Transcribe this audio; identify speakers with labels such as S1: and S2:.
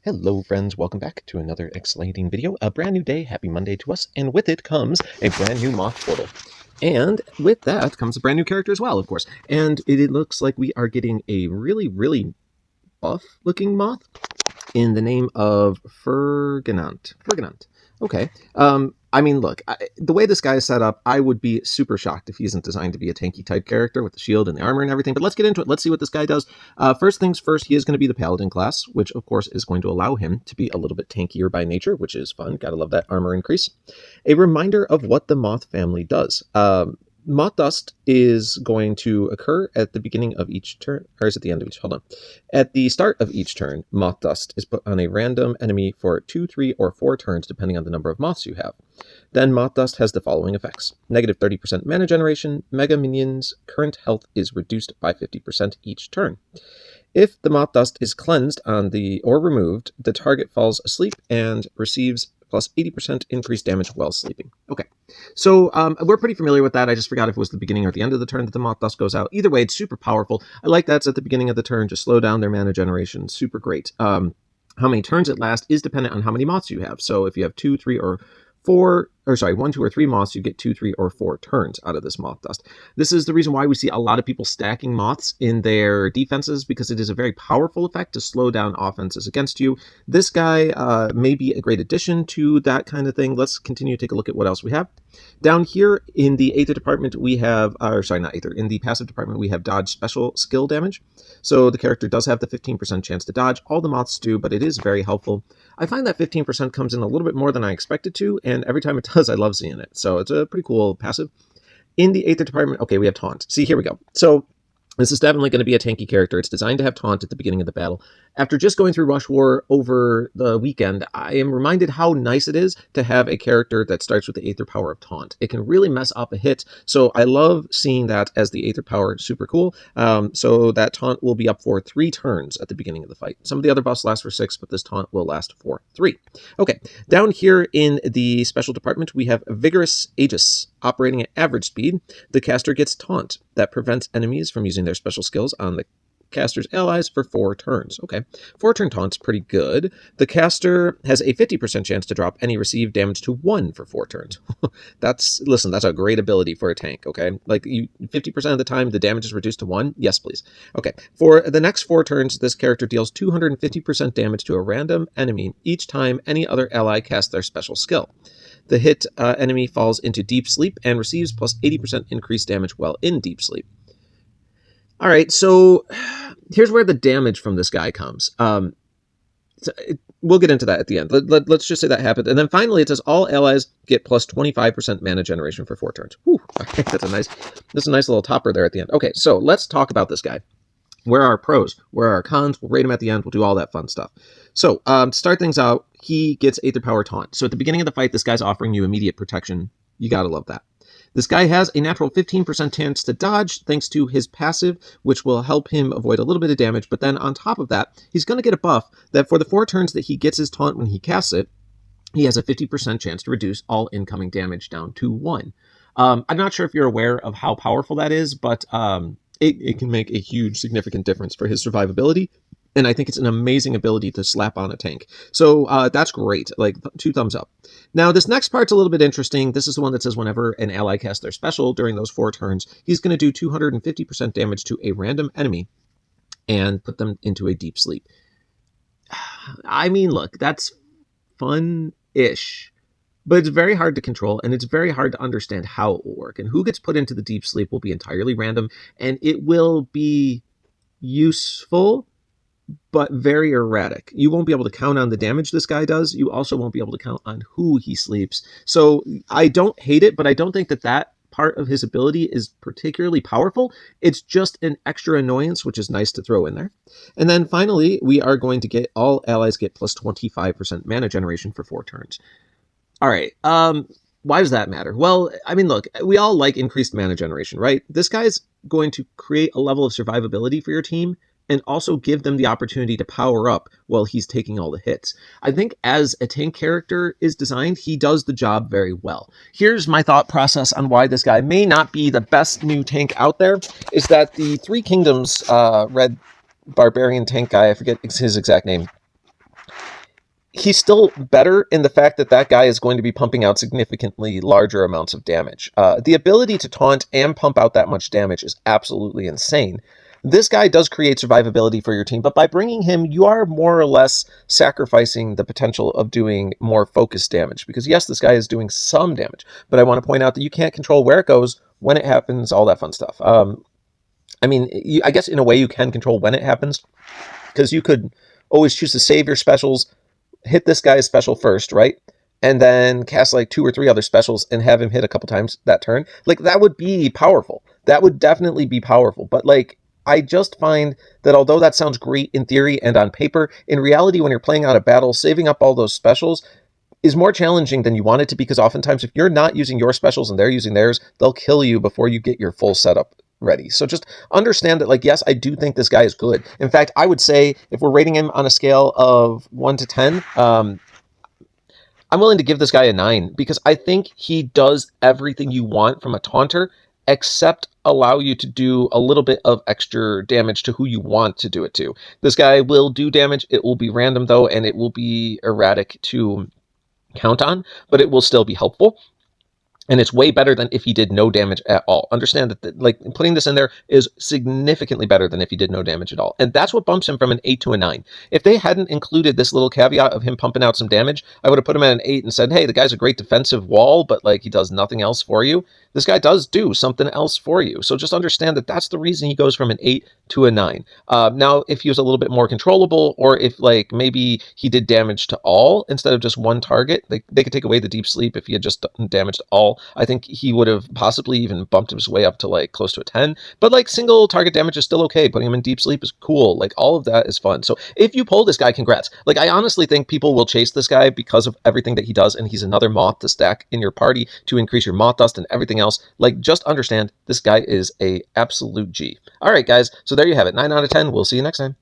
S1: Hello friends, welcome back to another exciting video. A brand new day, happy Monday to us, and with it comes a brand new Moth portal. And with that comes a brand new character as well, of course. And it looks like we are getting a really buff looking Moth in the name of Furgeant. Okay. I mean, look, the way this guy is set up, I would be super shocked if he isn't designed to be a tanky type character with the shield and the armor and everything. But let's get into it. Let's see what this guy does. First things first, he is going to be the paladin class, which of course is going to allow him to be a little bit tankier by nature, which is fun. Gotta love that armor increase. A reminder of what the Moth family does. Moth Dust is going to occur at the beginning of each turn, or is it the end of each? Hold on. At the start of each turn, Moth Dust is put on a random enemy for 2, 3, or 4 turns, depending on the number of moths you have. Then Moth Dust has the following effects. Negative 30% mana generation, mega minions' current health is reduced by 50% each turn. If the Moth Dust is cleansed or removed, the target falls asleep and receives plus 80% increased damage while sleeping. Okay, so we're pretty familiar with that. I just forgot if it was the beginning or the end of the turn that the Moth Dust goes out. Either way, it's super powerful. I like that's at the beginning of the turn. Just slow down their mana generation. Super great. How many turns it lasts is dependent on how many moths you have. So if you have 2, 3, or 1, 2, or 3 moths, you get 2, 3, or 4 turns out of this Moth Dust. This is the reason why we see a lot of people stacking moths in their defenses, because it is a very powerful effect to slow down offenses against you. This guy may be a great addition to that kind of thing. Let's continue to take a look at what else we have. Down here in the Aether department, we have, in the passive department, we have dodge special skill damage. So the character does have the 15% chance to dodge. All the moths do, but it is very helpful. I find that 15% comes in a little bit more than I expected to, and every time it does, I love seeing it. So it's a pretty cool passive. In the Aether department, okay, we have Taunt. See, here we go. So this is definitely going to be a tanky character. It's designed to have Taunt at the beginning of the battle. After just going through Rush War over the weekend, I am reminded how nice it is to have a character that starts with the Aether power of Taunt. It can really mess up a hit, so I love seeing that as the Aether power. Super cool. So that Taunt will be up for 3 turns at the beginning of the fight. Some of the other buffs last for 6, but this Taunt will last for 3. Okay, down here in the special department, we have Vigorous Aegis. Operating at average speed, the caster gets Taunt that prevents enemies from using their special skills on the caster's allies for 4 turns. Okay, 4-turn Taunt's pretty good. The caster has a 50% chance to drop any received damage to 1 for 4 turns. That's a great ability for a tank, okay? Like, 50% of the time, the damage is reduced to 1? Yes, please. Okay, for the next 4 turns, this character deals 250% damage to a random enemy each time any other ally casts their special skill. The hit enemy falls into deep sleep and receives plus 80% increased damage while in deep sleep. All right, so here's where the damage from this guy comes. We'll get into that at the end. Let's just say that happened. And then finally, it says all allies get plus 25% mana generation for 4 turns. Whew, okay, that's a nice little topper there at the end. Okay, so let's talk about this guy. Where are our pros? Where are our cons? We'll rate him at the end. We'll do all that fun stuff. So, to start things out, he gets Aether Power Taunt. So at the beginning of the fight, this guy's offering you immediate protection. You gotta love that. This guy has a natural 15% chance to dodge thanks to his passive, which will help him avoid a little bit of damage. But then on top of that, he's going to get a buff that for the 4 turns that he gets his Taunt when he casts it, he has a 50% chance to reduce all incoming damage down to 1. I'm not sure if you're aware of how powerful that is, but it can make a huge, significant difference for his survivability. And I think it's an amazing ability to slap on a tank. So that's great. Like, 2 thumbs up. Now, this next part's a little bit interesting. This is the one that says whenever an ally casts their special during those 4 turns, he's going to do 250% damage to a random enemy and put them into a deep sleep. I mean, look, that's fun-ish. But it's very hard to control, and it's very hard to understand how it will work. And who gets put into the deep sleep will be entirely random, and it will be useful, but very erratic. You won't be able to count on the damage this guy does. You also won't be able to count on who he sleeps. So I don't hate it, but I don't think that part of his ability is particularly powerful. It's just an extra annoyance, which is nice to throw in there. And then finally, we are going to get all allies get plus 25% mana generation for 4 turns. All right. Why does that matter? Well, I mean, look, we all like increased mana generation, right? This guy's going to create a level of survivability for your team and also give them the opportunity to power up while he's taking all the hits. I think as a tank character is designed, he does the job very well. Here's my thought process on why this guy may not be the best new tank out there, is that the Three Kingdoms red barbarian tank guy, I forget his exact name, he's still better in the fact that that guy is going to be pumping out significantly larger amounts of damage. The ability to taunt and pump out that much damage is absolutely insane. This guy does create survivability for your team, but by bringing him, you are more or less sacrificing the potential of doing more focused damage. Because yes, this guy is doing some damage, but I want to point out that you can't control where it goes, when it happens, all that fun stuff. I mean, I guess in a way you can control when it happens, because you could always choose to save your specials, hit this guy's special first, right? And then cast like 2 or 3 other specials and have him hit a couple times that turn. Like, that would be powerful. That would definitely be powerful. But like, I just find that although that sounds great in theory and on paper, in reality, when you're playing out a battle, saving up all those specials is more challenging than you want it to, because oftentimes if you're not using your specials and they're using theirs, they'll kill you before you get your full setup ready. So just understand that, like, yes, I do think this guy is good. In fact, I would say if we're rating him on a scale of 1 to 10, I'm willing to give this guy a 9, because I think he does everything you want from a taunter, except allow you to do a little bit of extra damage to who you want to do it to. This guy will do damage. It will be random, though, and it will be erratic to count on, but it will still be helpful. And it's way better than if he did no damage at all. Understand that, like, putting this in there is significantly better than if he did no damage at all. And that's what bumps him from an 8 to a 9. If they hadn't included this little caveat of him pumping out some damage, I would have put him at an 8 and said, hey, the guy's a great defensive wall, but like, he does nothing else for you. This guy does do something else for you. So just understand that that's the reason he goes from an 8 to a 9. Now, if he was a little bit more controllable, or if like maybe he did damage to all instead of just one target, they could take away the deep sleep if he had just done damage to all. I think he would have possibly even bumped his way up to like close to a 10. But like, single target damage is still okay. Putting him in deep sleep is cool. Like, all of that is fun. So if you pull this guy, congrats. Like, I honestly think people will chase this guy because of everything that he does, and he's another moth to stack in your party to increase your moth dust and everything else. Like, just understand this guy is a absolute G. All right, guys. So there you have it. 9 out of 10. We'll see you next time.